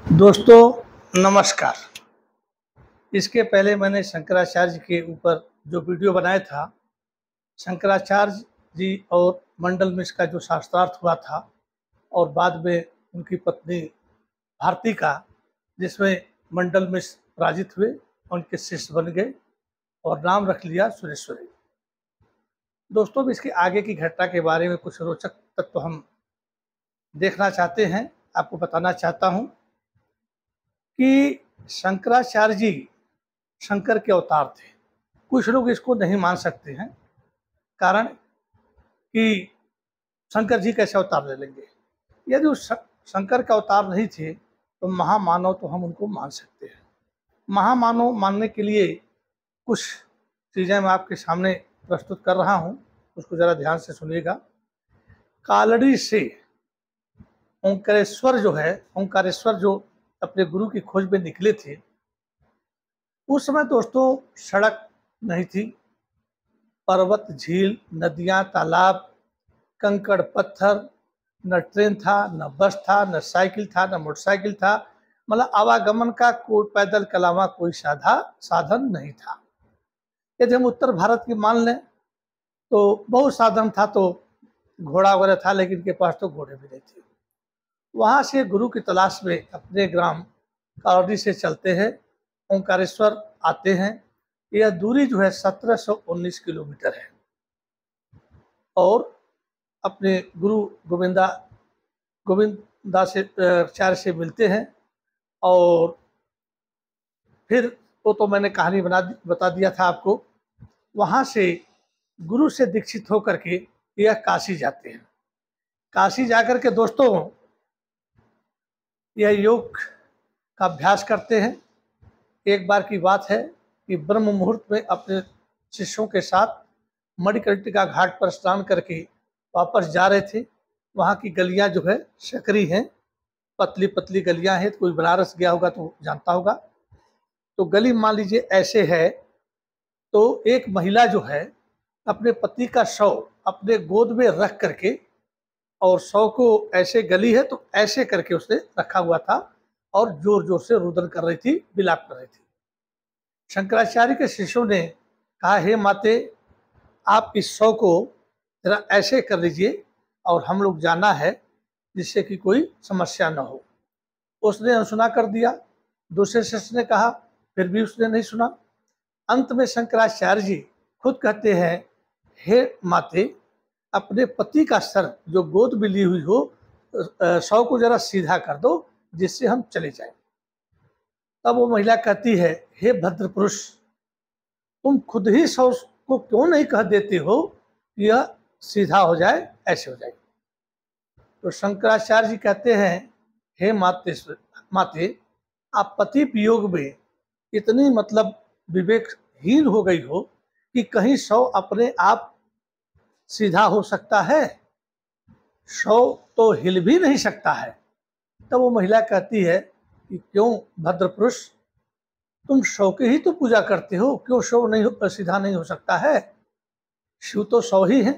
दोस्तों नमस्कार। इसके पहले मैंने शंकराचार्य के ऊपर जो वीडियो बनाया था, शंकराचार्य जी और मंडल मिश्र का जो शास्त्रार्थ हुआ था और बाद में उनकी पत्नी भारती का, जिसमें मंडल मिश्र पराजित हुए, उनके शिष्य बन गए और नाम रख लिया सुरेश्वरी। दोस्तों अब इसके आगे की घटना के बारे में कुछ रोचक तत्व हम देखना चाहते हैं, आपको बताना चाहता हूँ कि शंकराचार्य जी शंकर के अवतार थे। कुछ लोग इसको नहीं मान सकते हैं, कारण कि शंकर जी कैसे अवतार ले लेंगे। यदि उस शंकर का अवतार नहीं थे तो महामानव तो हम उनको मान सकते हैं। महामानव मानने के लिए कुछ चीज़ें मैं आपके सामने प्रस्तुत कर रहा हूँ, उसको ज़रा ध्यान से सुनिएगा। कालड़ी से ओंकारेश्वर जो अपने गुरु की खोज में निकले थे, उस समय दोस्तों सड़क नहीं थी, पर्वत, झील, नदियां, तालाब, कंकड़, पत्थर, न ट्रेन था, न बस था, न साइकिल था, न मोटरसाइकिल था। मतलब आवागमन का कोई पैदल के अलावा कोई साधन नहीं था। यदि हम उत्तर भारत की मान लें तो बहुत साधन था, तो घोड़ा वगैरह था, लेकिन इनके पास तो घोड़े भी नहीं थे। वहाँ से गुरु की तलाश में अपने ग्राम कावड़ी से चलते हैं, ओंकारेश्वर आते हैं। यह दूरी जो है 1719 किलोमीटर है और अपने गुरु गोविंदाचार्य से मिलते हैं। और फिर वो तो मैंने कहानी बता दिया था आपको। वहाँ से गुरु से दीक्षित होकर के यह काशी जाते हैं। काशी जाकर के दोस्तों यह योग का अभ्यास करते हैं। एक बार की बात है कि ब्रह्म मुहूर्त में अपने शिष्यों के साथ मणिकर्णिका घाट पर स्नान करके वापस जा रहे थे। वहाँ की गलियाँ जो है सकरी हैं, पतली पतली गलियाँ हैं। कोई बनारस गया होगा तो जानता होगा। तो गली मान लीजिए ऐसे है, तो एक महिला जो है अपने पति का शव अपने गोद में रख करके, और शव को ऐसे गली है तो ऐसे करके उसने रखा हुआ था और जोर जोर से रुदन कर रही थी, विलाप कर रही थी। शंकराचार्य के शिष्यों ने कहा, हे माते, आप इस शव को जरा ऐसे कर लीजिए और हम लोग जाना है, जिससे कि कोई समस्या न हो। उसने अनसुना कर दिया। दूसरे शिष्य ने कहा, फिर भी उसने नहीं सुना। अंत में शंकराचार्य जी खुद कहते हैं, हे माते, अपने पति का सर जो गोद में ली हुई हो, शव को जरा सीधा कर दो, जिससे हम चले जाएं। तब वो महिला कहती है, हे भद्र पुरुष, तुम खुद ही शव को क्यों नहीं कह देते हो कि यह सीधा हो जाए, ऐसे हो जाए। तो शंकराचार्य जी कहते हैं, हे माते, आप पति वियोग में इतनी विवेकहीन हो गई हो कि कहीं शव अपने आप सीधा हो सकता है? शव तो हिल भी नहीं सकता है। तब वो महिला कहती है कि क्यों भद्र पुरुष, तुम शव की ही तो पूजा करते हो, क्यों शव सीधा नहीं हो सकता है? शिव तो शव ही है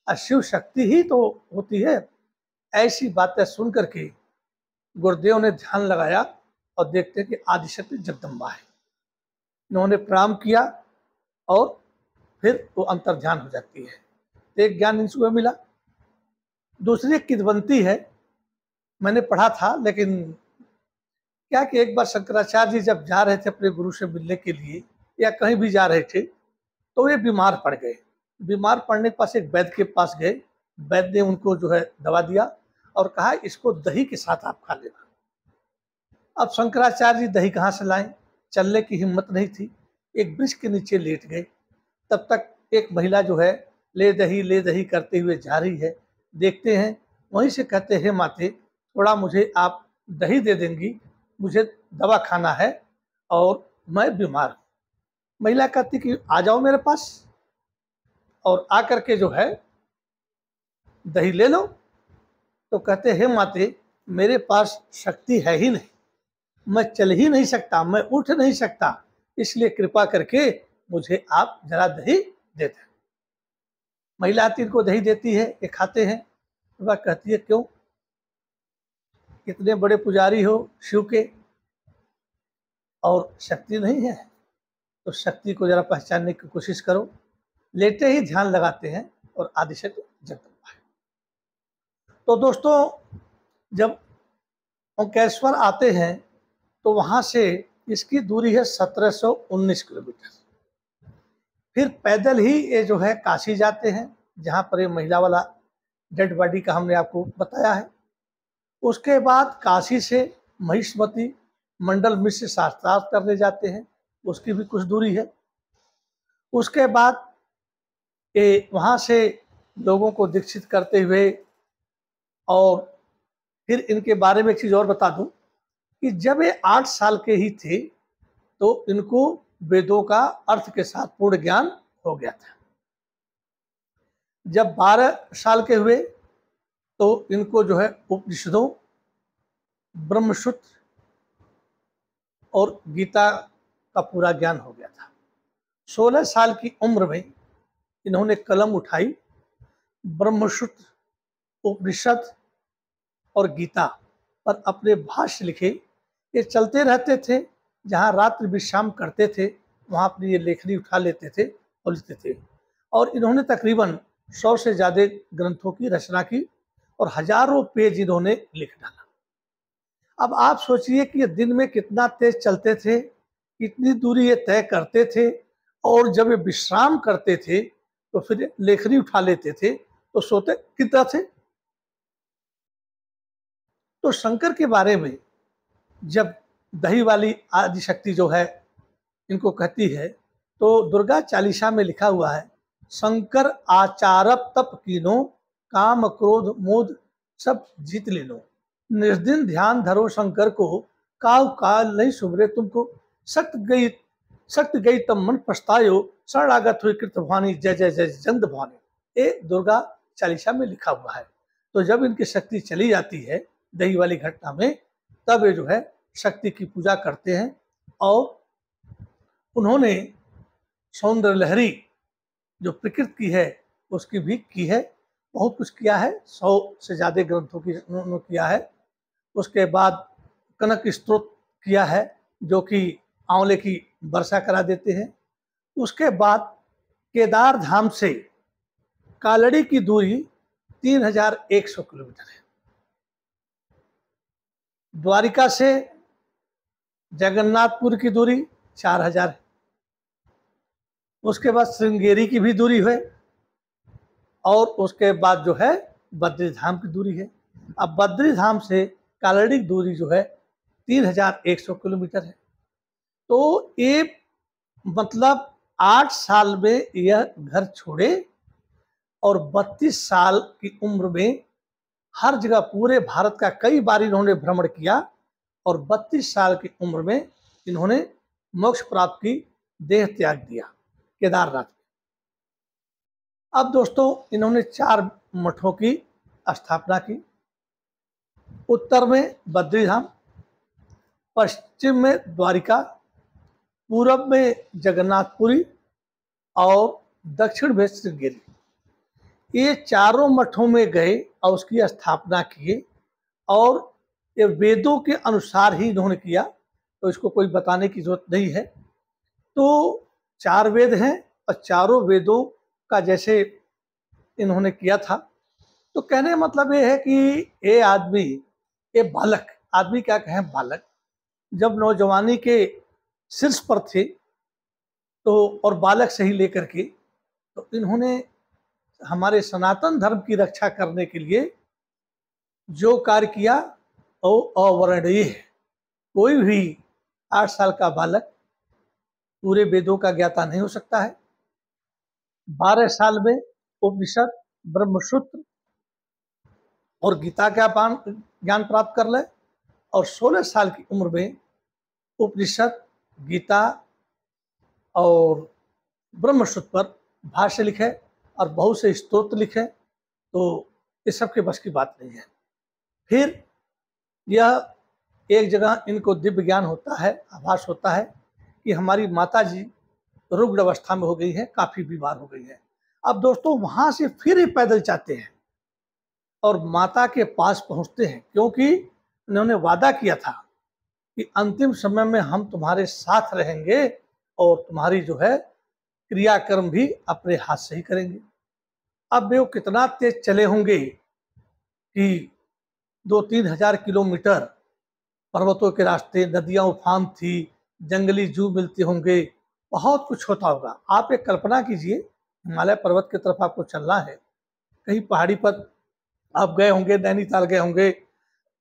और शिव शक्ति ही तो होती है। ऐसी बातें सुन करके गुरुदेव ने ध्यान लगाया और देखते कि आदिशक्ति जगदम्बा है। उन्होंने प्रणाम किया और फिर वो अंतर ध्यान हो जाती है। एक ज्ञान इनको मिला। दूसरी एक किदवंती है, मैंने पढ़ा था, लेकिन क्या कि एक बार शंकराचार्य जी जब जा रहे थे अपने गुरु से मिलने के लिए या कहीं भी जा रहे थे, तो ये बीमार पड़ गए। बीमार पड़ने के पास एक वैद्य के पास गए। वैद्य ने उनको जो है दवा दिया और कहा, इसको दही के साथ आप खा लेना। अब शंकराचार्य जी दही कहाँ से लाएं? चलने की हिम्मत नहीं थी। एक वृक्ष के नीचे लेट गए। तब तक एक महिला जो है ले दही करते हुए जा रही है। देखते हैं, वहीं से कहते हैं, माते, थोड़ा मुझे आप दही दे देंगी, मुझे दवा खाना है और मैं बीमार हूँ। महिला कहती कि आ जाओ मेरे पास, और आकर के जो है दही ले लो। तो कहते हैं, माते, मेरे पास शक्ति है ही नहीं, मैं चल ही नहीं सकता, मैं उठ नहीं सकता, इसलिए कृपा करके मुझे आप जरा दही दे दें। महिला आती, इनको दही देती है, ये खाते हैं। वह कहती है, क्यों? इतने बड़े पुजारी हो शिव के और शक्ति नहीं है, तो शक्ति को जरा पहचानने की कोशिश करो। लेटे ही ध्यान लगाते हैं और आदिशक्ति जगदम्बा है। तो दोस्तों, जब ओंकेश्वर आते हैं तो वहां से इसकी दूरी है 1719 किलोमीटर। फिर पैदल ही ये जो है काशी जाते हैं, जहाँ पर ये महिला वाला डेड बॉडी का हमने आपको बताया है। उसके बाद काशी से महिष्मती मंडल मिश्र शास्त्रार्थ करने जाते हैं, उसकी भी कुछ दूरी है। उसके बाद ये वहाँ से लोगों को दीक्षित करते हुए, और फिर इनके बारे में एक चीज़ और बता दूं कि जब ये 8 साल के ही थे तो इनको वेदों का अर्थ के साथ पूर्ण ज्ञान हो गया था। जब 12 साल के हुए तो इनको जो है उपनिषदों, ब्रह्मसूत्र और गीता का पूरा ज्ञान हो गया था। 16 साल की उम्र में इन्होंने कलम उठाई, ब्रह्मसूत्र, उपनिषद और गीता पर अपने भाष्य लिखे। ये चलते रहते थे, जहाँ रात्रि विश्राम करते थे वहाँ अपनी ये लेखनी उठा लेते थे और लिखते थे। और इन्होंने तकरीबन 100 से ज़्यादा ग्रंथों की रचना की और हजारों पेज इन्होंने लिख डाला। अब आप सोचिए कि ये दिन में कितना तेज चलते थे, कितनी दूरी ये तय करते थे, और जब ये विश्राम करते थे तो फिर लेखनी उठा लेते थे, तो सोते कितना थे। तो शंकर के बारे में जब दही वाली आदिशक्ति जो है इनको कहती है, तो दुर्गा चालीसा में लिखा हुआ है, शंकर आचारप तप कीनो, काम क्रोध मोद सब जीत लेनो, निर्दिन ध्यान धरो शंकर को, काव काल नहीं सुमरे तुमको, सक्त गई तब मन पछतायो, शरणागत हुई कृत भवानी, जय जय जय जंद भवानी। ये दुर्गा चालीसा में लिखा हुआ है। तो जब इनकी शक्ति चली जाती है दही वाली घटना में, तब ये जो है शक्ति की पूजा करते हैं। और उन्होंने सौंदर्य लहरी जो प्रकृति की है उसकी भी की है, बहुत कुछ किया है, 100 से ज़्यादा ग्रंथों की उन्होंने किया है। उसके बाद कनक स्तोत्र किया है, जो कि आंवले की वर्षा करा देते हैं। उसके बाद केदार धाम से कालड़ी की दूरी 3100 किलोमीटर है। द्वारिका से जगन्नाथपुर की दूरी 4000 है। उसके बाद श्रृंगेरी की भी दूरी है, और उसके बाद जो है बद्री धाम की दूरी है। अब बद्री धाम से कालड़ी की दूरी जो है 3100 किलोमीटर है। तो ये मतलब 8 साल में यह घर छोड़े और 32 साल की उम्र में हर जगह पूरे भारत का कई बार इन्होंने भ्रमण किया, और 32 साल की उम्र में इन्होंने मोक्ष प्राप्त की, देह त्याग दिया केदारनाथ। अब दोस्तों, इन्होंने 4 मठों की स्थापना की। उत्तर में बद्रीधाम, पश्चिम में द्वारिका, पूरब में जगन्नाथपुरी और दक्षिण में श्रृंगेरी। ये चारों मठों में गए और उसकी स्थापना किए, और ये वेदों के अनुसार ही इन्होंने किया, तो इसको कोई बताने की जरूरत नहीं है। तो 4 वेद हैं और चारों वेदों का जैसे इन्होंने किया था। तो कहने का मतलब ये है कि ये आदमी, ये बालक, आदमी क्या कहें, बालक जब नौजवानी के शीर्ष पर थे, तो और बालक से ही लेकर के, तो इन्होंने हमारे सनातन धर्म की रक्षा करने के लिए जो कार्य किया वो अवर्णनीय है। कोई भी 8 साल का बालक पूरे वेदों का ज्ञाता नहीं हो सकता है। 12 साल में उपनिषद, ब्रह्मसूत्र और गीता का ज्ञान प्राप्त कर ले, और 16 साल की उम्र में उपनिषद, गीता और ब्रह्मसूत्र पर भाष्य लिखे और बहुत से स्तोत्र लिखे। तो इस सब के बस की बात नहीं है। फिर यह एक जगह इनको दिव्य ज्ञान होता है, आभास होता है कि हमारी माता जी रुग्ण अवस्था में हो गई है, काफ़ी बीमार हो गई है। अब दोस्तों, वहाँ से फिर ही पैदल जाते हैं और माता के पास पहुँचते हैं, क्योंकि इन्होंने वादा किया था कि अंतिम समय में हम तुम्हारे साथ रहेंगे और तुम्हारी जो है क्रियाकर्म भी अपने हाथ से ही करेंगे। अब वे वो कितना तेज चले होंगे कि 2-3 हज़ार किलोमीटर पर्वतों के रास्ते, नदियां उफान थी, जंगली जू मिलते होंगे, बहुत कुछ होता होगा। आप एक कल्पना कीजिए, हिमालय पर्वत की तरफ आपको चलना है, कहीं पहाड़ी पर आप गए होंगे, नैनीताल गए होंगे,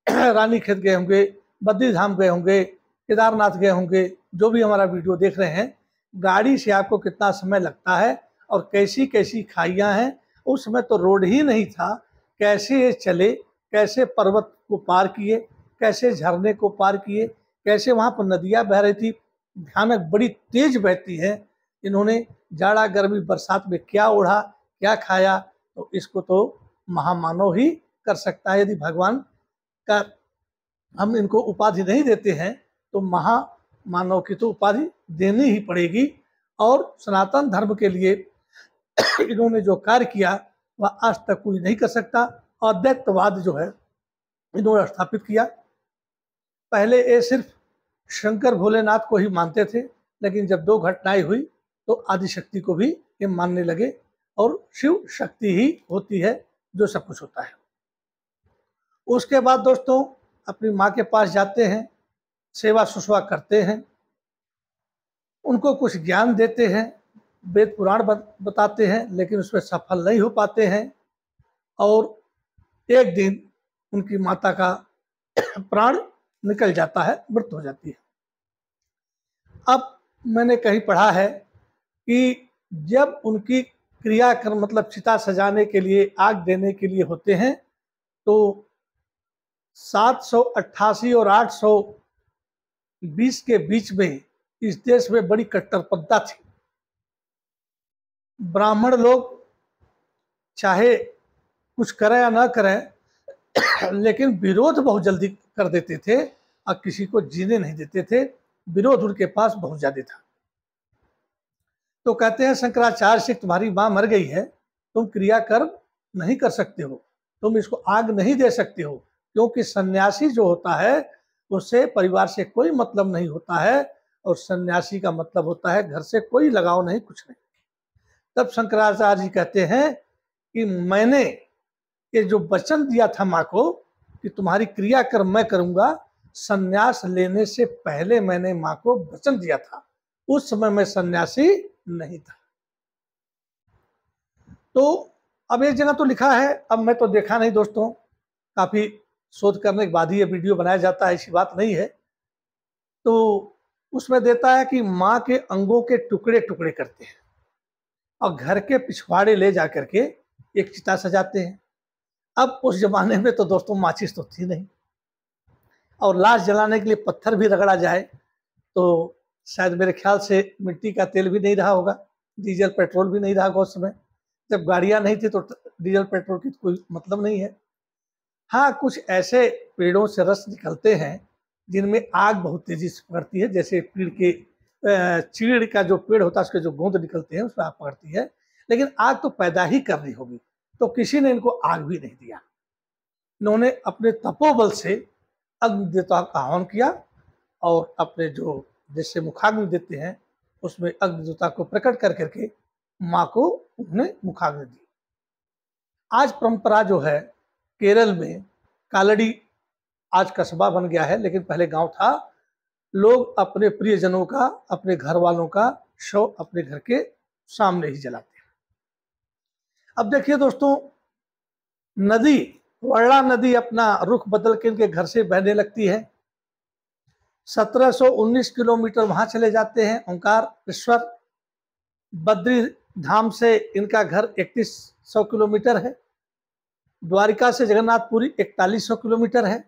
रानीखेत गए होंगे, बद्री धाम गए होंगे, केदारनाथ गए होंगे, जो भी हमारा वीडियो देख रहे हैं, गाड़ी से आपको कितना समय लगता है और कैसी कैसी खाइयां हैं। उस समय तो रोड ही नहीं था, कैसे ये चले, कैसे पर्वत को पार किए, कैसे झरने को पार किए, कैसे वहाँ पर नदियाँ बह रही थी, भयानक बड़ी तेज बहती है। इन्होंने जाड़ा गर्मी बरसात में क्या ओढ़ा, क्या खाया, तो इसको तो महामानव ही कर सकता है। यदि भगवान का हम इनको उपाधि नहीं देते हैं तो महामानव की तो उपाधि देनी ही पड़ेगी। और सनातन धर्म के लिए इन्होंने जो कार्य किया वह आज तक कोई नहीं कर सकता। अद्वैतवाद जो है इन्होंने स्थापित किया। पहले ये सिर्फ शंकर भोलेनाथ को ही मानते थे, लेकिन जब दो घटनाएं हुई तो आदिशक्ति को भी ये मानने लगे, और शिव शक्ति ही होती है जो सब कुछ होता है। उसके बाद दोस्तों अपनी माँ के पास जाते हैं, सेवा सुसवा करते हैं, उनको कुछ ज्ञान देते हैं, वेद पुराण बताते हैं, लेकिन उसमें सफल नहीं हो पाते हैं। और एक दिन उनकी माता का प्राण निकल जाता है, मृत्यु हो जाती है। अब मैंने कहीं पढ़ा है कि जब उनकी क्रियाक्रम मतलब चिता सजाने के लिए, आग देने के लिए होते हैं, तो 788 और 820 के बीच में इस देश में बड़ी कट्टरपंथा थी। ब्राह्मण लोग चाहे कुछ करें या ना करें, लेकिन विरोध बहुत जल्दी कर देते थे और किसी को जीने नहीं देते थे। विरोध उनके पास बहुत ज्यादा था। तो कहते हैं शंकराचार्य से, तुम्हारी माँ मर गई है, तुम क्रियाकर्म नहीं कर सकते हो, तुम इसको आग नहीं दे सकते हो, क्योंकि सन्यासी जो होता है उससे परिवार से कोई मतलब नहीं होता है, और सन्यासी का मतलब होता है घर से कोई लगाव नहीं, कुछ नहीं। तब शंकराचार्य जी कहते हैं कि मैंने ये जो वचन दिया था माँ को कि तुम्हारी क्रियाकर्म मैं करूंगा, सन्यास लेने से पहले मैंने माँ को वचन दिया था, उस समय मैं सन्यासी नहीं था। तो अब एक जगह तो लिखा है, अब मैं तो देखा नहीं दोस्तों, काफी शोध करने के बाद ही ये वीडियो बनाया जाता है, ऐसी बात नहीं है। तो उसमें देता है कि माँ के अंगों के टुकड़े टुकड़े करते हैं और घर के पिछवाड़े ले जा करके एक चिता सजाते हैं। अब उस जमाने में तो दोस्तों माचिस तो थी नहीं, और लाश जलाने के लिए पत्थर भी रगड़ा जाए तो शायद मेरे ख्याल से मिट्टी का तेल भी नहीं रहा होगा, डीजल पेट्रोल भी नहीं रहा होगा। उस समय जब गाड़ियां नहीं थी तो डीजल पेट्रोल की कोई मतलब नहीं है। हाँ, कुछ ऐसे पेड़ों से रस निकलते हैं जिनमें आग बहुत तेजी से पकड़ती है, जैसे चीड़ का जो पेड़ होता है उसके जो गोंद निकलते हैं उसमें आग पकड़ती है, लेकिन आग तो पैदा ही करनी होगी, तो किसी ने इनको आग भी नहीं दिया। इन्होंने अपने तपोबल से अग्नि देवता का आह्वान किया और अपने जो जैसे मुखाग्नि देते हैं उसमें अग्नि देवता को प्रकट कर करके माँ को उन्होंने मुखाग्नि दी। आज परंपरा जो है केरल में, कालड़ी आज कस्बा बन गया है, लेकिन पहले गांव था, लोग अपने प्रियजनों का, अपने घर वालों का शव अपने घर के सामने ही जलाते हैं। अब देखिए दोस्तों, नदी वर्णा नदी अपना रुख बदल के इनके घर से बहने लगती है। 1719 किलोमीटर वहां चले जाते हैं ओंकारेश्वर। बद्री धाम से इनका घर 3100 किलोमीटर है। द्वारिका से जगन्नाथपुरी 4100 किलोमीटर है।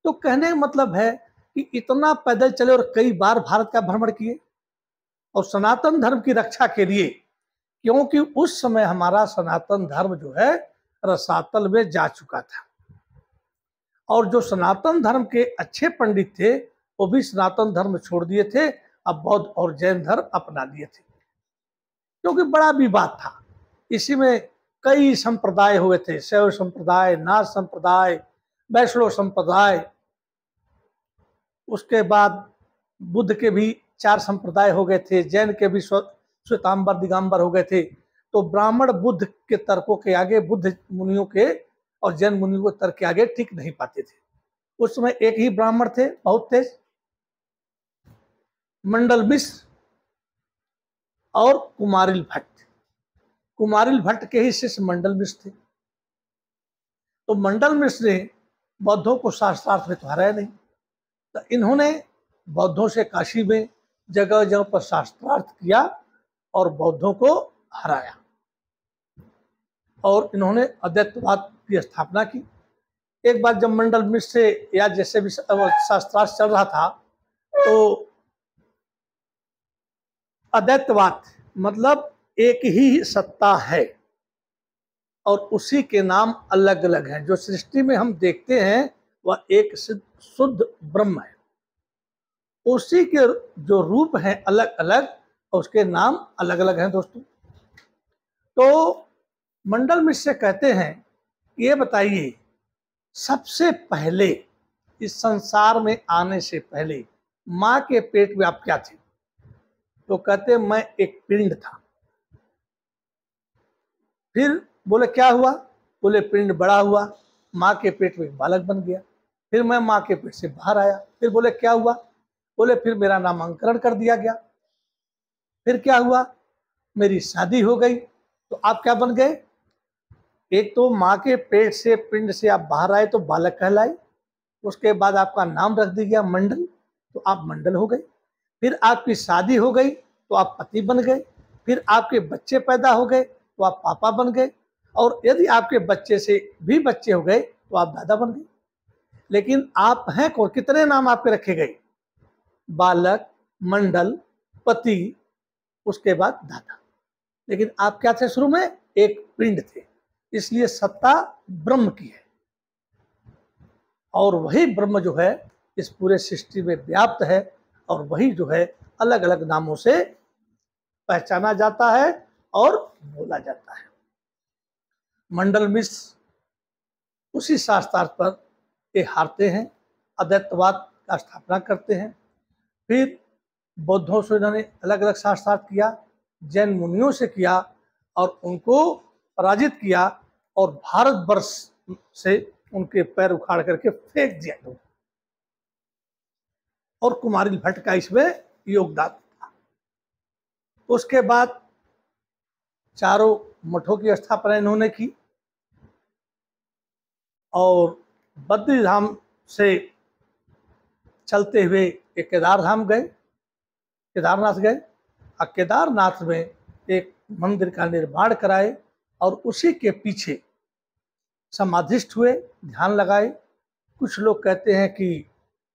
तो कहने का मतलब है कि इतना पैदल चले और कई बार भारत का भ्रमण किए, और सनातन धर्म की रक्षा के लिए, क्योंकि उस समय हमारा सनातन धर्म जो है रसातल में जा चुका था, और जो सनातन धर्म के अच्छे पंडित थे वो भी सनातन धर्म छोड़ दिए थे, अब बौद्ध और जैन धर्म अपना लिए थे, क्योंकि बड़ा विवाद था। इसी में कई संप्रदाय हुए थे, शैव संप्रदाय, नाथ संप्रदाय, वैष्णव संप्रदाय, उसके बाद बुद्ध के भी 4 संप्रदाय हो गए थे, जैन के भी श्वेतांबर दिगंबर हो गए थे। तो ब्राह्मण बुद्ध के तर्कों के आगे, बुद्ध मुनियों के और जैन मुनियों के तर्क के आगे टिक नहीं पाते थे। उस समय एक ही ब्राह्मण थे, बहुत तेज, मंडल मिश्र और कुमारिल भट्ट। कुमारिल भट्ट के ही शिष्य मंडल मिश्र थे। तो मंडल मिश्र ने बौद्धों को शास्त्रार्थ में तो हराया नहीं, तो इन्होंने बौद्धों से काशी में जगह जगह पर शास्त्रार्थ किया और बौद्धों को हराया, और इन्होंने अद्वैतवाद की स्थापना की। एक बार जब मंडल मिश्र से या जैसे भी शास्त्रार्थ चल रहा था, तो अद्वैतवाद मतलब एक ही सत्ता है और उसी के नाम अलग अलग हैं। जो सृष्टि में हम देखते हैं वह एक शुद्ध ब्रह्म है, उसी के जो रूप हैं अलग अलग, उसके नाम अलग अलग हैं दोस्तों। तो मंडल मिश्र से कहते हैं, ये बताइए सबसे पहले इस संसार में आने से पहले माँ के पेट में आप क्या थे? तो कहते मैं एक पिंड था। फिर बोले क्या हुआ? बोले पिंड बड़ा हुआ, माँ के पेट में एक बालक बन गया, फिर मैं माँ के पेट से बाहर आया। फिर बोले क्या हुआ? बोले फिर मेरा नामांकन कर दिया गया। फिर क्या हुआ? मेरी शादी हो गई। तो आप क्या बन गए? एक तो माँ के पेट से, पिंड से आप बाहर आए तो बालक कहलाए, उसके बाद आपका नाम रख दिया गया मंडल, तो आप मंडल हो गए। फिर आपकी शादी हो गई तो आप पति बन गए। फिर आपके बच्चे पैदा हो गए तो आप पापा बन गए, और यदि आपके बच्चे से भी बच्चे हो गए तो आप दादा बन गए। लेकिन आप हैं कौन? कितने नाम आपके रखे गए? बालक, मंडल, पति, उसके बाद दादा। लेकिन आप क्या थे शुरू में? एक पिंड थे। इसलिए सत्ता ब्रह्म की है, और वही ब्रह्म जो है इस पूरे सृष्टि में व्याप्त है, और वही जो है अलग अलग नामों से पहचाना जाता है और बोला जाता है। मंडल मिश्र उसी शास्त्रार्थ पर ये हारते हैं, अद्वैतवाद का स्थापना करते हैं। फिर बौद्धों से इन्होंने अलग अलग शास्त्रार्थ किया, जैन मुनियों से किया और उनको पराजित किया, और भारतवर्ष से उनके पैर उखाड़ करके फेंक दिया गया। और कुमारिल भट्ट का इसमें योगदान था। उसके बाद चारों मठों की स्थापना इन्होंने की, और बद्री धाम से चलते हुए एक केदार धाम गए, केदारनाथ गए, और केदारनाथ में एक मंदिर का निर्माण कराए, और उसी के पीछे समाधिष्ठ हुए, ध्यान लगाए। कुछ लोग कहते हैं कि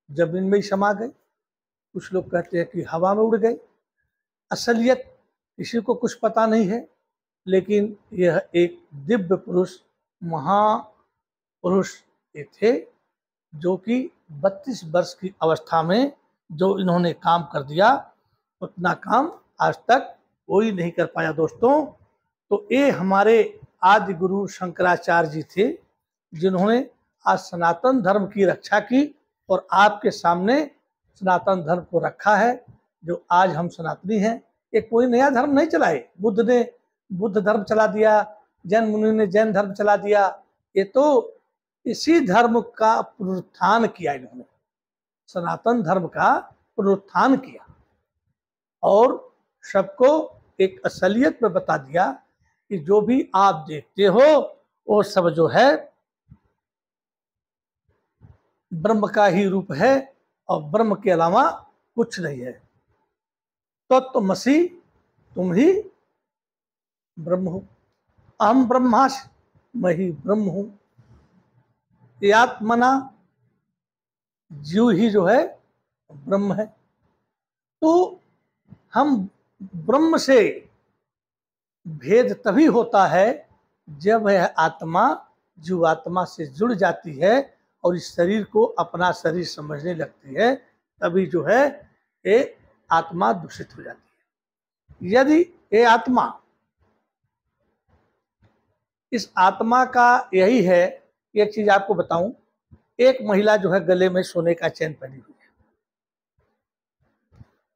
जमीन में ही समा गए, कुछ लोग कहते हैं कि हवा में उड़ गए। असलियत किसी को कुछ पता नहीं है, लेकिन यह एक दिव्य पुरुष, महापुरुष ये थे, जो कि 32 वर्ष की अवस्था में जो इन्होंने काम कर दिया, उतना काम आज तक कोई नहीं कर पाया दोस्तों। तो ये हमारे आदि गुरु शंकराचार्य जी थे, जिन्होंने आज सनातन धर्म की रक्षा की और आपके सामने सनातन धर्म को रखा है, जो आज हम सनातनी हैं। ये कोई नया धर्म नहीं चलाए। बुद्ध ने बुद्ध धर्म चला दिया, जैन मुनि ने जैन धर्म चला दिया। ये तो इसी धर्म का पुनरुत्थान किया इन्होंने, सनातन धर्म का पुनरुत्थान किया, और सबको एक असलियत में बता दिया कि जो भी आप देखते हो वो सब जो है ब्रह्म का ही रूप है, और ब्रह्म के अलावा कुछ नहीं है। तत्वमसि, तुम ही ब्रह्म हो। अहम ब्रह्मास्मि, मैं ही ब्रह्म हूं। ये आत्मना, जीव ही जो है ब्रह्म है। तो हम ब्रह्म से भेद तभी होता है जब यह आत्मा जीवात्मा से जुड़ जाती है और इस शरीर को अपना शरीर समझने लगती है, तभी जो है ये आत्मा दूषित हो जाती है। यदि ये आत्मा, इस आत्मा का यही है, एक चीज आपको बताऊं, एक महिला जो है गले में सोने का चैन पहनी हुई है,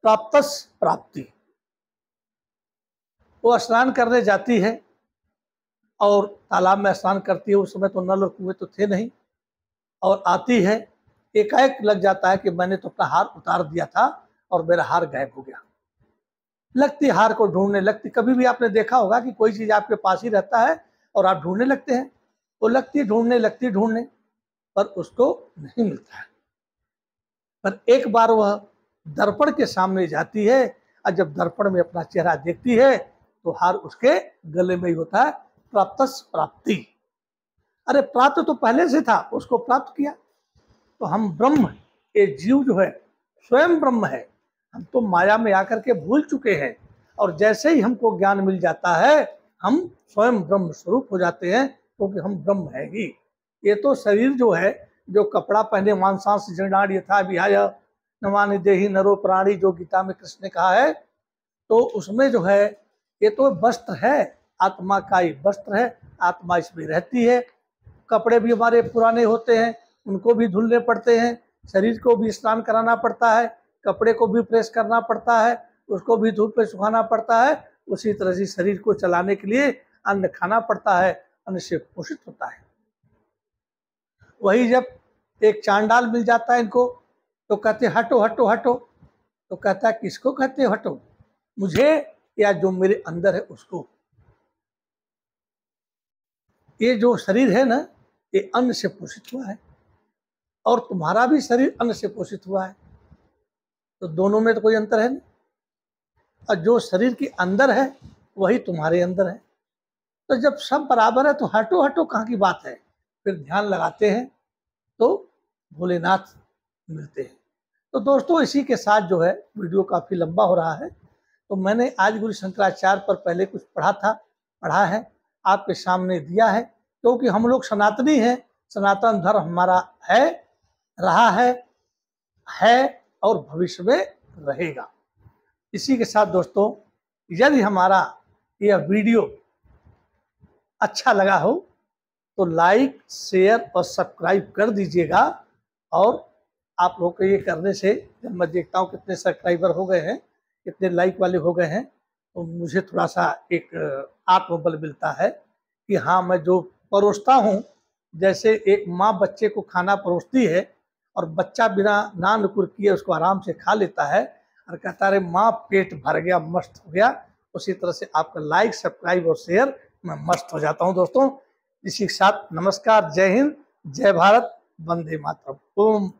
प्राप्तस प्राप्ति। वो स्नान करने जाती है और तालाब में स्नान करती है, उस समय तो नल और कुएं तो थे नहीं, और आती है, एकाएक लग जाता है कि मैंने तो अपना हार उतार दिया था और मेरा हार गायब हो गया। लगती हार को ढूंढने लगती। कभी भी आपने देखा होगा कि कोई चीज आपके पास ही रहता है और आप ढूंढने लगते हैं, वो लगती ढूंढने पर उसको नहीं मिलता है। पर एक बार वह दर्पण के सामने जाती है और जब दर्पण में अपना चेहरा देखती है तो हार उसके गले में ही होता है। प्राप्तस प्राप्ति। अरे प्राप्त तो पहले से था, उसको प्राप्त किया। तो हम ब्रह्म, ये जीव जो है स्वयं ब्रह्म है। हम तो माया में आकर के भूल चुके हैं, और जैसे ही हमको ज्ञान मिल जाता है हम स्वयं ब्रह्म स्वरूप हो जाते हैं, क्योंकि हम ब्रह्म है ही। ये तो शरीर जो है, जो कपड़ा पहने मांसांश जृणाड़ यथा विहाय नमानि देहि नरो प्राणी, जो गीता में कृष्ण ने कहा है, तो उसमें जो है ये तो वस्त्र है, आत्मा का ही वस्त्र है। आत्मा इसमें रहती है। कपड़े भी हमारे पुराने होते हैं, उनको भी धुलने पड़ते हैं, शरीर को भी स्नान कराना पड़ता है, कपड़े को भी प्रेस करना पड़ता है, उसको भी धूप पे सुखाना पड़ता है। उसी तरह से शरीर को चलाने के लिए अन्न खाना पड़ता है, अन्न से पोषित होता है। वही जब एक चांडाल मिल जाता है इनको, तो कहते हटो हटो हटो। तो कहता है किसको कहते हो हटो? मुझे या जो मेरे अंदर है उसको। ये जो शरीर है ना, ये अन्न से पोषित हुआ है, और तुम्हारा भी शरीर अन्न से पोषित हुआ है, तो दोनों में तो कोई अंतर है नहीं। और जो शरीर के अंदर है वही तुम्हारे अंदर है। तो जब सब बराबर है तो हटो हटो कहाँ की बात है। फिर ध्यान लगाते हैं तो भोलेनाथ मिलते हैं। तो दोस्तों, इसी के साथ जो है वीडियो काफ़ी लंबा हो रहा है, तो मैंने आज गुरु शंकराचार्य पर पहले कुछ पढ़ा है, आपके सामने दिया है, क्योंकि हम लोग सनातनी हैं। सनातन धर्म हमारा है, रहा है और भविष्य में रहेगा। इसी के साथ दोस्तों, यदि हमारा यह वीडियो अच्छा लगा हो तो लाइक, शेयर और सब्सक्राइब कर दीजिएगा। और आप लोग को ये करने से जब मैं देखता हूँ कितने सब्सक्राइबर हो गए हैं, कितने लाइक वाले हो गए हैं, तो मुझे थोड़ा सा एक आत्मबल मिलता है कि हाँ, मैं जो परोसता हूँ, जैसे एक माँ बच्चे को खाना परोसती है और बच्चा बिना ना नुकुर किए उसको आराम से खा लेता है और कहता है माँ पेट भर गया, मस्त हो गया, उसी तरह से आपका लाइक, सब्सक्राइब और शेयर मैं मस्त हो जाता हूँ। दोस्तों, इसी के साथ नमस्कार, जय हिंद, जय भारत, वंदे मातरम। ओम